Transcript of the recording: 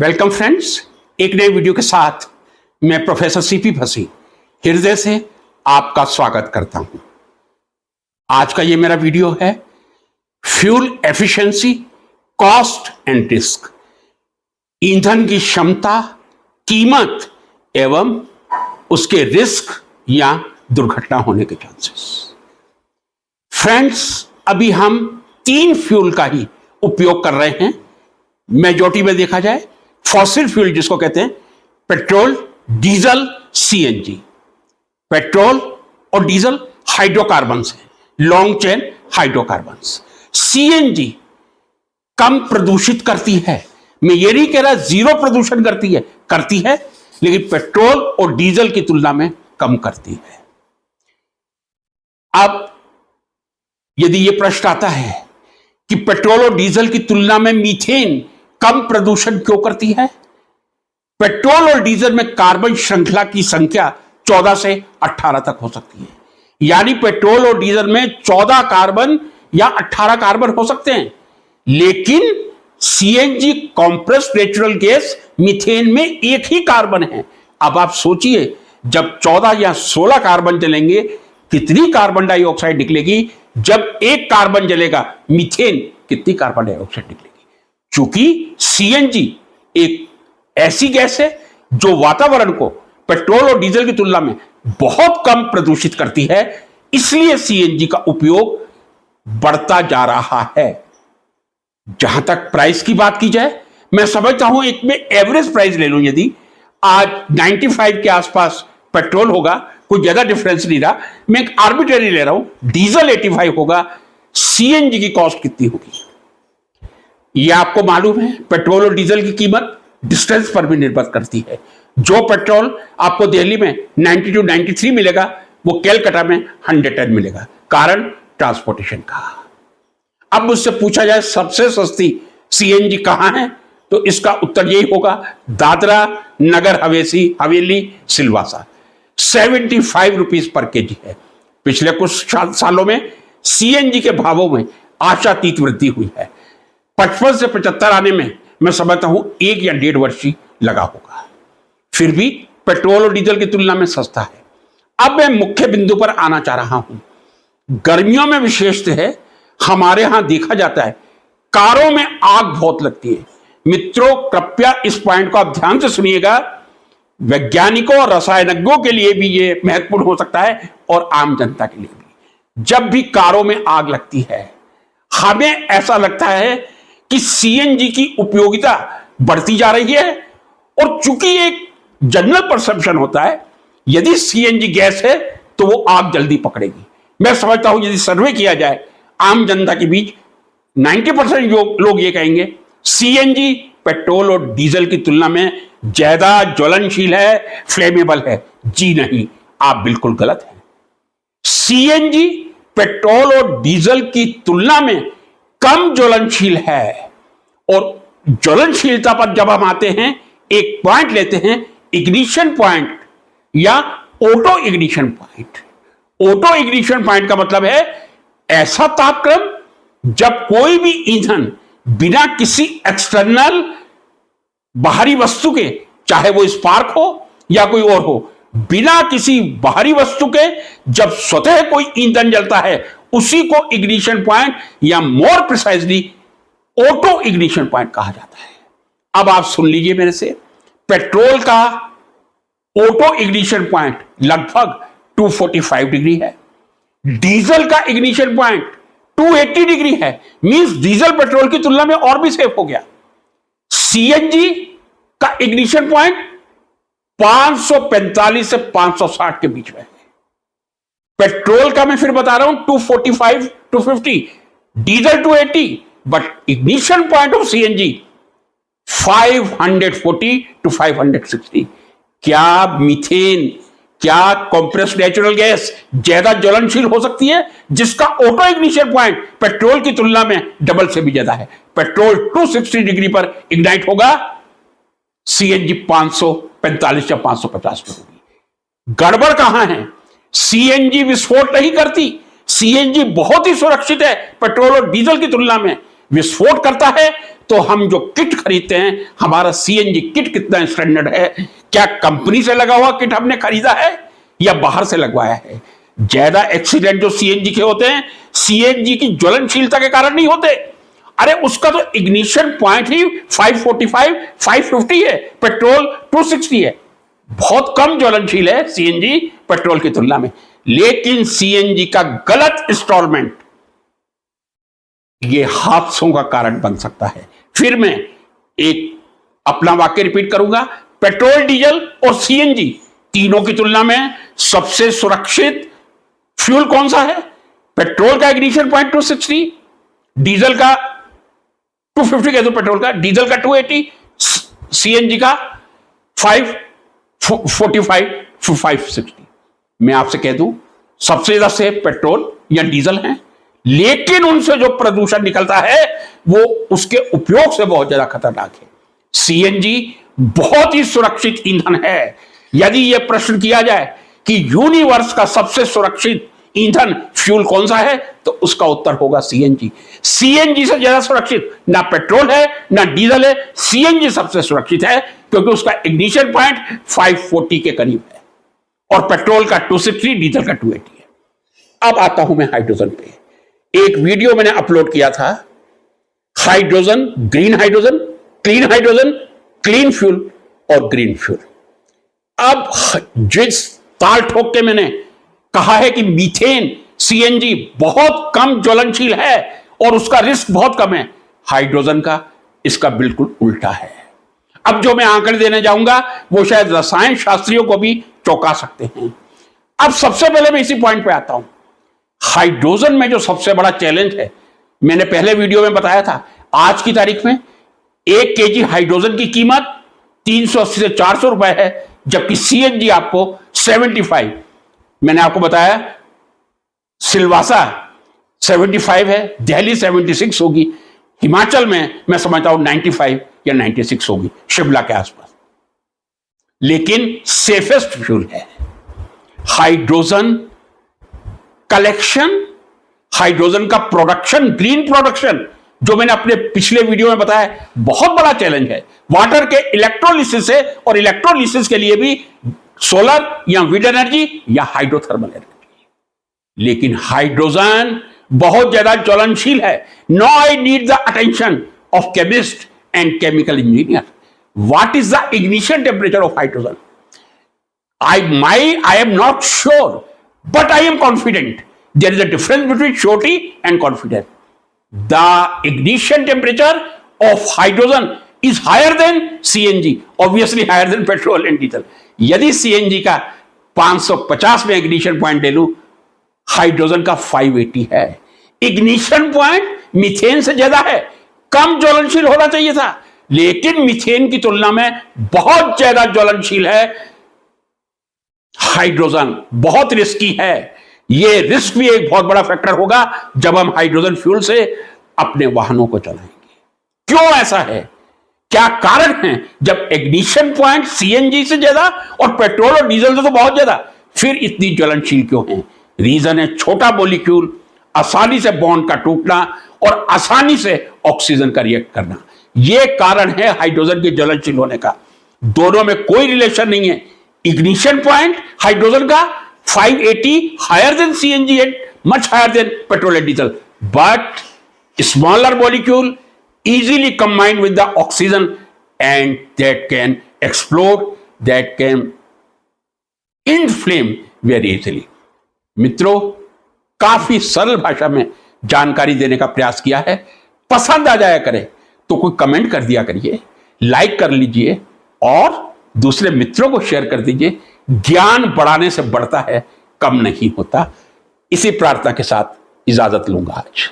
Welcome friends, एक नए video के साथ मैं प्रोफेसर सीपी फसी हृदय से आपका स्वागत करता हूं। आज का ये मेरा वीडियो है fuel efficiency, cost and risk, ईंधन की क्षमता, कीमत एवं उसके रिस्क या दुर्घटना होने के चांसेस। फ्रेंड्स, अभी हम 3 फ्यूल का ही उपयोग कर रहे हैं। मेजॉरिटी में देखा जाए फॉसिल फ्यूल जिसको कहते हैं पेट्रोल, डीजल, सीएनजी। पेट्रोल और डीजल हाइड्रोकार्बन्स हैं, लॉन्ग चेन हाइड्रोकार्बन्स। सीएनजी कम प्रदूषित करती है। मैं ये नहीं कह रहा जीरो प्रदूषण करती है, लेकिन पेट्रोल और डीजल की तुलना में कम करती है। अब यदि यह प्रश्न आता है कि पेट्रोल और डीजल की तुलना में मीथेन कम प्रदूषण क्यों करती है? पेट्रोल और डीजल में कार्बन श्रृंखला की संख्या 14 से 18 तक हो सकती है। यानी पेट्रोल और डीजल में 14 कार्बन या 18 कार्बन हो सकते हैं, लेकिन CNG compressed natural gas methane में एक ही कार्बन है। अब आप सोचिए, जब 14 या 16 कार्बन जलेंगे कितनी कार्बन डाइऑक्साइड निकलेगी। जब एक कार्बन जलेगा मीथेन कितनी कार्बन डाइऑक्साइड निकलेगी। चूंकि सीएनजी एक ऐसी गैस है जो वातावरण को पेट्रोल और डीजल की तुलना में बहुत कम प्रदूषित करती है, इसलिए सीएनजी का उपयोग बढ़ता जा रहा है। जहां तक प्राइस की बात की जाए, मैं समझता हूं एक में एवरेज प्राइस ले लूं। यदि आज 95 के आसपास पेट्रोल होगा, कोई ज्यादा डिफरेंस नहीं रहा, मैं एक आर्बिट्रेरी ले रहा हूं, डीजल 85 होगा, सीएनजी की कॉस्ट कितनी होगी? यह आपको मालूम है, पेट्रोल और डीजल की कीमत डिस्टेंस पर भी निर्भर करती है। जो पेट्रोल आपको दिल्ली में 92, 93 मिलेगा, वो कैलकाटा में 110 मिलेगा, कारण ट्रांसपोर्टेशन का। अब मुझसे पूछा जाए सबसे सस्ती सीएनजी कहां है, तो इसका उत्तर यही होगा Dadra Nagar Haveli Silvassa. 75 rupees per KG है। पिछले कुछ सालों में सीएनजी के भावों में आशातीत वृद्धि हुई है। 55 से 75 आने में मैं समझता हूं 1 या 1.5 वर्ष ही लगा होगा। फिर भी पेट्रोल और डीजल की तुलना में सस्ता है। अब मैं मुख्य बिंदु पर आना चाह रहा हूं। गर्मियों में विशेषतः है, हमारे यहां देखा जाता है कारों में आग बहुत लगती है। मित्रों, कृपया इस पॉइंट को आप ध्यान से सुनिएगा। वैज्ञानिकों और रसायनज्ञों के लिए भी यह महत्वपूर्ण हो सकता है और आम जनता के लिए भी। जब भी कारों में आग लगती है, हमें ऐसा लगता है कि सीएनजी की उपयोगिता बढ़ती जा रही है, और चूंकि एक जनरल परसेप्शन होता है यदि सीएनजी गैस है तो वो आग जल्दी पकड़ेगी। मैं समझता हूं यदि सर्वे किया जाए आम जनता के बीच, 90% लोग ये कहेंगे सीएनजी पेट्रोल और डीजल की तुलना में ज्यादा ज्वलनशील है, फ्लेमेबल है। जी नहीं, आप बिल्कुल गलत हैं। सीएनजी पेट्रोल और डीजल की तुलना में कम ज्वलनशील है। और ज्वलनशीलता पर जब हम आते हैं, एक पॉइंट लेते हैं, इग्निशन पॉइंट या auto ignition point. Auto ignition point का मतलब है ऐसा तापक्रम जब कोई भी ईंधन बिना किसी एक्सटर्नल बाहरी वस्तु के, चाहे वो स्पार्क हो या कोई और हो, बिना किसी बाहरी वस्तु के जब स्वतः कोई ईंधन जलता है, उसी को इग्निशन पॉइंट या more precisely auto ignition point कहा जाता है। अब आप सुन लीजिए मेरे से, पेट्रोल का ऑटो इग्निशन पॉइंट लगभग 245 डिग्री है। डीजल का इग्निशन पॉइंट 280 डिग्री है। मींस डीजल पेट्रोल की तुलना में और भी सेफ हो गया। सीएनजी का इग्निशन पॉइंट 545 से 560 के बीच में है। पेट्रोल का मैं फिर बता रहा हूं 245 to 50, diesel 280, but ignition point of CNG 540 to 560। क्या मीथेन, क्या कॉम्प्रेस्ड नेचुरल गैस ज्यादा ज्वलनशील हो सकती है, जिसका ऑटो इग्निशन पॉइंट पेट्रोल की तुलना में डबल से भी ज्यादा है? पेट्रोल 260 डिग्री पर इग्नाइट होगा, सीएनजी 545 या 550 पे होगी। गड़बड़ कहां है? सीएनजी विस्फोट नहीं करती। सीएनजी बहुत ही सुरक्षित है पेट्रोल और डीजल की तुलना में। विस्फोट करता है तो हम जो किट खरीदते हैं, हमारा सीएनजी किट कितना स्टैंडर्ड है, क्या कंपनी से लगा हुआ किट हमने खरीदा है या बाहर से लगवाया है। ज्यादा एक्सीडेंट जो सीएनजी के होते हैं, सीएनजी की ज्वलनशीलता के कारण नहीं होते। अरे उसका तो इग्निशन पॉइंट ही 545 550 है, पेट्रोल 260 है। बहुत कम ज्वलनशील है सीएनजी पेट्रोल की तुलना में। लेकिन सीएनजी का गलत इंस्टॉलमेंट ये हादसों का कारण बन सकता है। फिर मैं एक अपना वाक्य रिपीट करूंगा, पेट्रोल, डीजल और सीएनजी तीनों की तुलना में सबसे सुरक्षित फ्यूल कौन सा है? पेट्रोल का इग्निशन पॉइंट 260, डीजल का 250 कह दो, पेट्रोल का, डीजल का 280, सीएनजी का 545 560। मैं आपसे कह दूं सबसे ज्यादा सेफ पेट्रोल या डीजल है, लेकिन उनसे जो प्रदूषण निकलता है वो उसके उपयोग से बहुत ज्यादा खतरनाक है। सीएनजी बहुत ही सुरक्षित ईंधन है। यदि यह प्रश्न किया जाए कि यूनिवर्स का सबसे सुरक्षित ईंधन फ्यूल कौन सा है, तो उसका उत्तर होगा सीएनजी। सीएनजी से ज्यादा सुरक्षित ना पेट्रोल है ना डीजल है, सीएनजी सबसे सुरक्षित है क्योंकि उसका इग्निशन पॉइंट 540 के करीब है और पेट्रोल का 260, डीजल का 280 है। अब आता हूं मैं हाइड्रोजन पे। एक वीडियो मैंने अपलोड किया था, hydrogen, green hydrogen, clean fuel और ग्रीन फ्यूल। अब जिस ताल ठोक के मैंने कहा है कि मीथेन सीएनजी बहुत कम ज्वलनशील है और उसका रिस्क बहुत कम है, हाइड्रोजन का इसका बिल्कुल उल्टा है। अब जो मैं आंकड़े देने जाऊंगा वो शायद रसायन शास्त्रियों को भी चौंका सकते हैं। अब सबसे पहले मैं इसी पॉइंट पे आता हूं। हाइड्रोजन में जो सबसे बड़ा चैलेंज है, मैंने पहले वीडियो में बताया था, आज की तारीख में 1 केजी हाइड्रोजन की कीमत 380 से 400 रुपए है, जबकि सीएनजी आपको 75, मैंने आपको बताया सिलवासा 75 है, दिल्ली 76 होगी, हिमाचल में मैं समझता हूं 95 या 96 होगी, शिमला के आसपास। लेकिन सेफेस्ट फ्यूल है हाइड्रोजन कलेक्शन, हाइड्रोजन का प्रोडक्शन, ग्रीन प्रोडक्शन, जो मैंने अपने पिछले वीडियो में बताया, बहुत बड़ा चैलेंज है। वाटर के इलेक्ट्रोलिसिस से, और इलेक्ट्रोलिसिस के लिए भी सोलर या विंड एनर्जी या हाइड्रोथर्मल एनर्जी। लेकिन हाइड्रोजन बहुत ज्यादा ज्वलनशील है। No I need the attention of chemist and chemical engineer. What is the ignition temperature of hydrogen? I am not sure, but I am confident. There is a difference between surety and confidence. The ignition temperature of hydrogen is higher than CNG, obviously higher than petrol and diesel. यदि CNG का 550 में ignition point ले लूं, hydrogen का 580 है। Ignition point methane से ज्यादा है, कम ज्वलनशील होना चाहिए था, लेकिन मीथेन की तुलना में बहुत ज्यादा ज्वलनशील है। हाइड्रोजन बहुत रिस्की है। यह रिस्क भी एक बहुत बड़ा फैक्टर होगा जब हम हाइड्रोजन फ्यूल से अपने वाहनों को चलाएंगे। क्यों ऐसा है? क्या कारण है? जब इग्निशन पॉइंट सीएनजी से ज्यादा और पेट्रोल और डीजल से तो बहुत ज्यादा, फिर इतनी ज्वलनशील क्यों है? रीजन है छोटा मॉलिक्यूल, आसानी से बॉन्ड का टूटना और आसानी से ऑक्सीजन का रिएक्ट करना। यह कारण है हाइड्रोजन के ज्वलनशील होने का। दोनों में कोई रिलेशन नहीं है। इग्निशन पॉइंट हाइड्रोजन का 580 higher than CNG and much higher than petrol and diesel, but smaller molecule easily combined with the oxygen and that can explode, that can inflame very easily. मित्रों, काफी सरल भाषा में जानकारी देने का प्रयास किया है। पसंद आ जाया करे तो कोई कमेंट कर दिया करिए, लाइक कर लीजिए और दूसरे मित्रों को शेयर कर दीजिए। ज्ञान बढ़ाने से बढ़ता है, कम नहीं होता। इसी प्रार्थना के साथ इजाजत लूंगा आज।